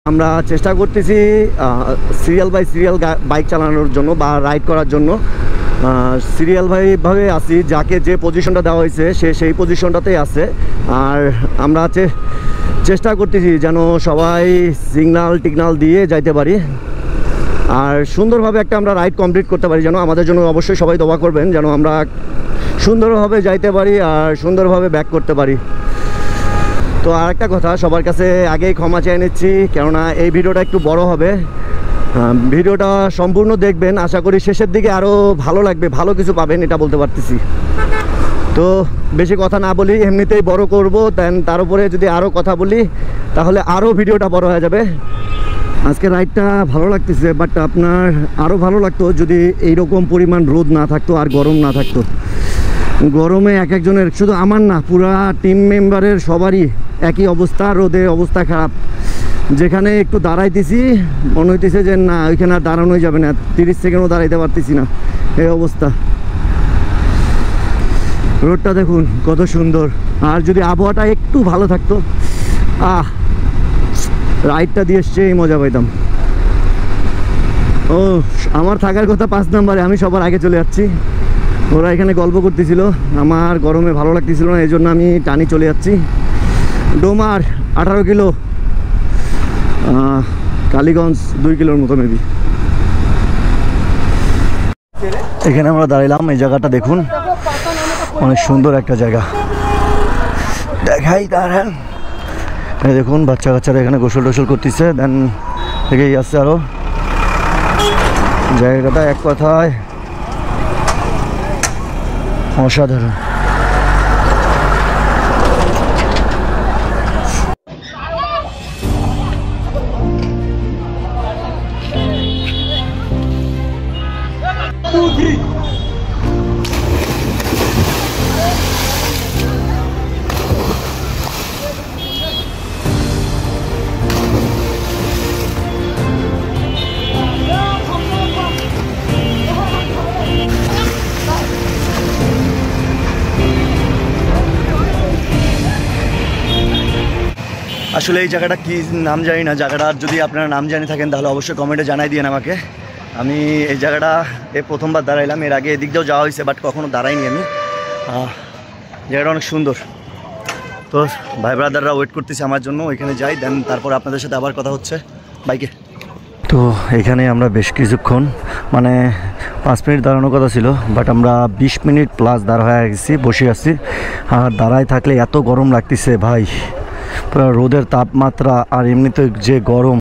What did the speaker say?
আমরা চেষ্টা করতেছি সিরিয়াল বাই সিরিয়াল বাইক চালানোর জন্য বা রাইড করার জন্য। সিরিয়াল ভাবে আছি, যাকে যে পজিশনটা দেওয়া হয়েছে সে সেই পজিশনটাতেই আছে। আর আমরা চেষ্টা করতেছি যেন সবাই সিগনাল টিগনাল দিয়ে যাইতে পারি আর সুন্দরভাবে একটা আমরা রাইড কমপ্লিট করতে পারি। যেন আমাদের জন্য অবশ্যই সবাই দোয়া করবেন যেন আমরা সুন্দরভাবে যাইতে পারি আর সুন্দরভাবে ব্যাক করতে পারি। তো আর একটা কথা, সবার কাছে আগেই ক্ষমা চেয়ে নিচ্ছি, কেননা এই ভিডিওটা একটু বড় হবে। ভিডিওটা সম্পূর্ণ দেখবেন, আশা করি শেষের দিকে আরও ভালো লাগবে, ভালো কিছু পাবেন, এটা বলতে পারতেছি। তো বেশি কথা না বলি, এমনিতেই বড় করব, দেন তার উপরে যদি আরও কথা বলি তাহলে আরও ভিডিওটা বড় হয়ে যাবে। আজকে রাইডটা ভালো লাগতেছে, বাট আপনার আরও ভালো লাগতো যদি এইরকম পরিমাণ রোদ না থাকতো আর গরম না থাকতো। গরমে এক একজনের, শুধু আমার না, পুরা টিম মেম্বারের সবারই একই অবস্থা, রোদে অবস্থা খারাপ। যেখানে একটু দাঁড়াইতেছি মনে হইতেছে যে না, ওইখানে আর দাঁড়ানোই যাবে না, 30 সেকেন্ডও দাঁড়াইতে পারতেছি না, এই অবস্থা। রোডটা দেখুন কত সুন্দর, আর যদি আবহাওয়াটা একটু ভালো থাকতো, রাইডটা দিয়ে সেই মজা পাইতাম। ও, আমার থাকার কথা 5 নম্বরে, আমি সবার আগে চলে যাচ্ছি। ওরা এখানে গল্প করতেছিল, আমার গরমে ভালো লাগতেছিল না, এই জন্য আমি টানি চলে যাচ্ছি। ডোমার 18 কিলো, কালীগঞ্জ 2 কিলোর মতো মেবি। এখানে আমরা দাঁড়ালাম, এই জায়গাটা দেখুন, অনেক সুন্দর একটা জায়গা। দেখাই দাঁড়ান, এই দেখুন বাচ্চা কাচ্চারা এখানে গোসল টোসল করতেছে, দেন থেকেই আসছে আরও। জায়গাটা এক কথায় অসাধারণ। আসলে এই জায়গাটা কি নাম জানি না, জায়গাটার যদি আপনারা নাম জানি থাকেন তাহলে অবশ্যই কমেন্টে জানাই দিন আমাকে। আমি এই জায়গাটা প্রথমবার দাঁড়াইলাম, এর আগে এদিক দিয়েও যাওয়া হয়েছে, বাট কখনো দাঁড়াইনি আমি। জায়গাটা অনেক সুন্দর। তো ভাই ব্রাদাররা ওয়েট করতেছে আমার জন্য, ওইখানে যাই, দেন তারপর আপনাদের সাথে আবার কথা হচ্ছে বাইকে। তো এখানে আমরা বেশ কিছুক্ষণ, মানে 5 মিনিট দাঁড়ানোর কথা ছিল, বাট আমরা 20 মিনিট প্লাস দাঁড়া হয়ে গেছি, বসে আছি। আর দাঁড়ায় থাকলে এত গরম লাগতেছে ভাই, পুরো রোদের তাপমাত্রা, আর এমনিতে যে গরম।